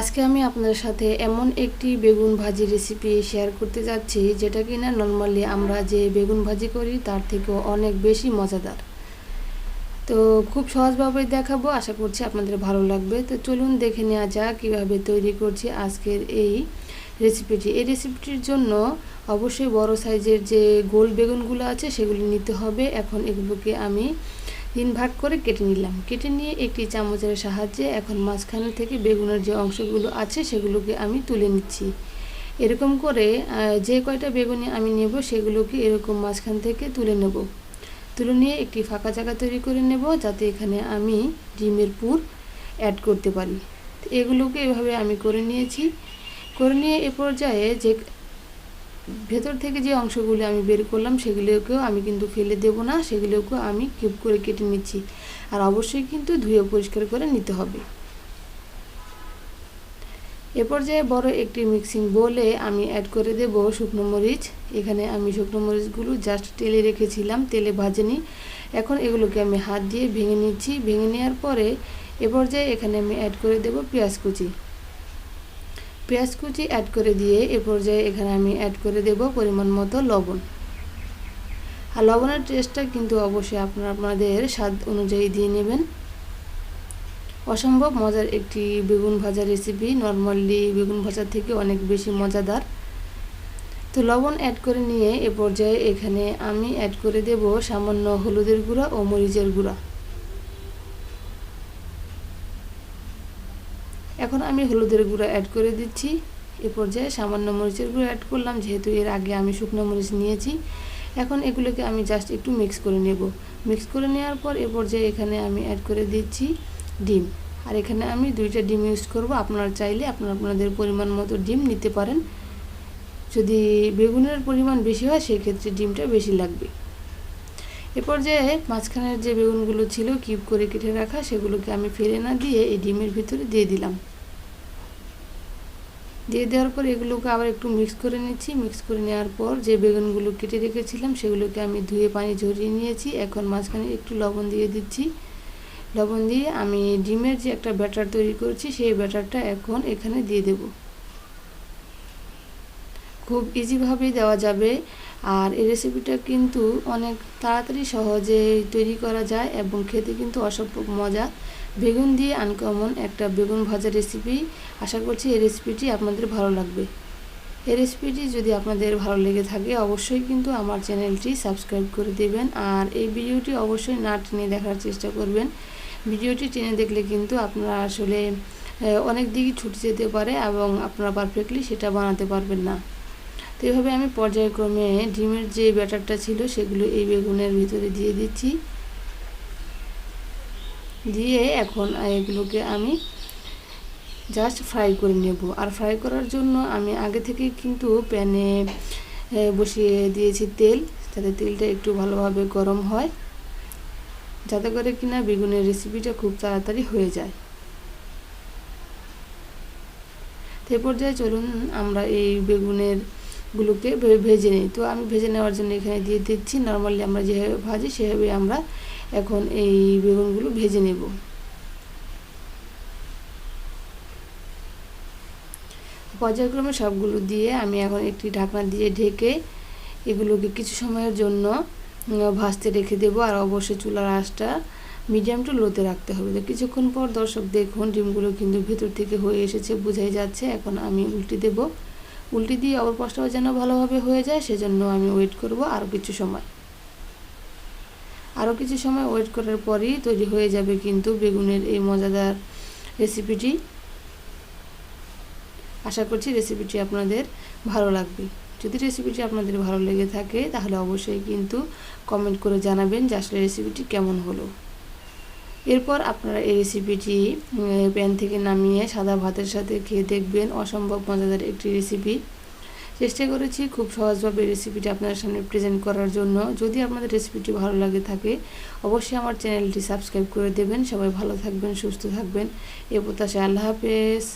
আজকে আমি আপনাদের সাথে এমন একটি বেগুন ভাজি রেসিপি শেয়ার করতে যাচ্ছি যেটা কিনা নর্মালি আমরা যে বেগুন ভাজি করি তার থেকেও অনেক বেশি মজাদার। তো খুব সহজভাবে দেখাবো, আশা করছি আপনাদের ভালো লাগবে। তো চলুন দেখে নেওয়া যাক কীভাবে তৈরি করছি আজকের এই রেসিপিটি। এই রেসিপিটির জন্য অবশ্যই বড় সাইজের যে গোল বেগুনগুলো আছে সেগুলি নিতে হবে। এখন এগুলোকে আমি 3 ভাগ করে কেটে নিলাম। কেটে নিয়ে একটি চামচের সাহায্যে এখন মাঝখান থেকে বেগুনের যে অংশগুলো আছে সেগুলোকে আমি তুলে নিচ্ছি। এরকম করে যে কয়টা বেগুনি আমি নেব সেগুলোকে এরকম মাঝখান থেকে তুলে নেব। তুলে নিয়ে একটি ফাঁকা জায়গা তৈরি করে নেব যাতে এখানে আমি ডিমের পুর অ্যাড করতে পারি। এগুলোকে এভাবে আমি করে নিয়েছি। করে নিয়ে এ পর্যায়ে যে ভেতর থেকে যে অংশগুলো আমি বের করলাম সেগুলোকেও আমি কিন্তু ফেলে দেব না, সেগুলোকেও আমি কিউব করে কেটে নিচ্ছি। আর অবশ্যই কিন্তু ধুয়ে পরিষ্কার করে নিতে হবে। এ পর্যায়ে বড় একটি মিক্সিং বোলে আমি অ্যাড করে দেব শুকনো মরিচ। এখানে আমি শুকনো মরিচগুলো জাস্ট তেলে রেখেছিলাম, তেলে ভাজেনি। এখন এগুলোকে আমি হাত দিয়ে ভেঙে নিচ্ছি। ভেঙে নেওয়ার পরে এ পর্যায়ে এখানে আমি অ্যাড করে দেব পেঁয়াজ কুচি। পেঁয়াজ কুচি অ্যাড করে দিয়ে এ পর্যায়ে এখানে আমি অ্যাড করে দেব পরিমাণ মতো লবণ। আর লবণের টেস্টটা কিন্তু অবশ্যই আপনাদের স্বাদ অনুযায়ী দিয়ে নেবেন। অসম্ভব মজার একটি বেগুন ভাজা রেসিপি, নর্মালি বেগুন ভাজার থেকে অনেক বেশি মজাদার। তো লবণ অ্যাড করে নিয়ে এ পর্যায়ে এখানে আমি অ্যাড করে দেব সামান্য হলুদের গুঁড়া ও মরিচের গুঁড়া। এখন আমি হলুদের গুঁড়া অ্যাড করে দিচ্ছি। এ পর্যায়ে সামান্য মরিচের গুঁড়া অ্যাড করলাম, যেহেতু এর আগে আমি শুকনো মরিচ নিয়েছি। এখন এগুলোকে আমি জাস্ট একটু মিক্স করে নেব। মিক্স করে নেওয়ার পর এ পর্যায়ে এখানে আমি অ্যাড করে দিচ্ছি ডিম। আর এখানে আমি 2টা ডিম ইউজ করব। আপনারা চাইলে আপনাদের পরিমাণ মতো ডিম নিতে পারেন। যদি বেগুনের পরিমাণ বেশি হয় সেক্ষেত্রে ডিমটা বেশি লাগবে। এ পর্যায়ে মাঝখানের যে বেগুনগুলো ছিল কিউব করে কেটে রাখা সেগুলোকে আমি ফেলে না দিয়ে এই ডিমের ভিতরে দিয়ে দিলাম। দিয়ে দেওয়ার পর এগুলোকে আবার একটু মিক্স করে নিচ্ছি। মিক্স করে নেওয়ার পর যে বেগুনগুলো কেটে রেখেছিলাম সেগুলোকে আমি ধুয়ে পানি ঝরিয়ে নিয়েছি। এখন মাঝখানে একটু লবণ দিয়ে দিচ্ছি। লবণ দিয়ে আমি ডিমের যে একটা ব্যাটার তৈরি করেছি সেই ব্যাটারটা এখন এখানে দিয়ে দেব। খুব ইজিভাবেই দেওয়া যাবে। আর এই রেসিপিটা কিন্তু অনেক তাড়াতাড়ি সহজে তৈরি করা যায় এবং খেতে কিন্তু অসম্ভব মজা। বেগুন দিয়ে আনকমন একটা বেগুন ভাজা রেসিপি। আশা করছি এই রেসিপিটি আপনাদের ভালো লাগবে। এই রেসিপিটি যদি আপনাদের ভালো লেগে থাকে অবশ্যই কিন্তু আমার চ্যানেলটি সাবস্ক্রাইব করে দেবেন। আর এই ভিডিওটি অবশ্যই না টেনে দেখার চেষ্টা করবেন। ভিডিওটি টেনে দেখলে কিন্তু আপনারা আসলে অনেক দিকই ছুটে যেতে পারে এবং আপনারা পারফেক্টলি সেটা বানাতে পারবেন না। তো এইভাবে আমি পর্যায়ক্রমে ডিমের যে ব্যাটারটা ছিল সেগুলো এই বেগুনের ভিতরে দিয়ে দিচ্ছি। দিয়ে এখন এগুলোকে আমি জাস্ট ফ্রাই করে নেব। আর ফ্রাই করার জন্য আমি আগে থেকে কিন্তু প্যানে বসিয়ে দিয়েছি তেল, যাতে তেলটা একটু ভালোভাবে গরম হয়, যাতে করে কিনা বেগুনের রেসিপিটা খুব তাড়াতাড়ি হয়ে যায়। তো পর্যায়ে চলুন আমরা এই বেগুনের গুলোকে ভেজে নিই। তো আমি ভেজে নেওয়ার জন্য এখানে দিয়ে দিচ্ছি। নর্মালি আমরা যেভাবে ভাজি সেভাবে আমরা এখন এই বেগুনগুলো ভেজে নেব। পর্যায়ক্রমে সবগুলো দিয়ে আমি এখন একটি ঢাকনা দিয়ে ঢেকে এগুলোকে কিছু সময়ের জন্য ভাজতে রেখে দেব। আর অবশ্যই চুলার আঁচটা মিডিয়াম টু লোতে রাখতে হবে। তো কিছুক্ষণ পর দর্শক দেখুন ডিমগুলো কিন্তু ভেতর থেকে হয়ে এসেছে, বোঝাই যাচ্ছে। এখন আমি উল্টে দেব। উল্টে দিয়ে অপর পাশটাও যেন ভালোভাবে হয়ে যায় সেজন্য আমি ওয়েট করব আরও কিছু সময়। আরও কিছু সময় ওয়েট করার পরই তৈরি হয়ে যাবে কিন্তু বেগুনের এই মজাদার রেসিপিটি। আশা করছি রেসিপিটি আপনাদের ভালো লাগবে। যদি রেসিপিটি আপনাদের ভালো লেগে থাকে তাহলে অবশ্যই কিন্তু কমেন্ট করে জানাবেন যে আসলে রেসিপিটি কেমন হলো। এরপর আপনারা এই রেসিপিটি প্যান থেকে নামিয়ে সাদা ভাতের সাথে খেয়ে দেখবেন। অসম্ভব মজাদার একটি রেসিপি। চেষ্টা করেছি খুব সহজভাবে রেসিপিটি আপনাদের সামনে প্রেজেন্ট করার জন্য। যদি আপনাদের রেসিপিটি ভালো লাগে থাকে অবশ্যই আমার চ্যানেলটি সাবস্ক্রাইব করে দেবেন। সবাই ভালো থাকবেন, সুস্থ থাকবেন, এ প্রত্যাশায় আল্লাহ হাফেজ।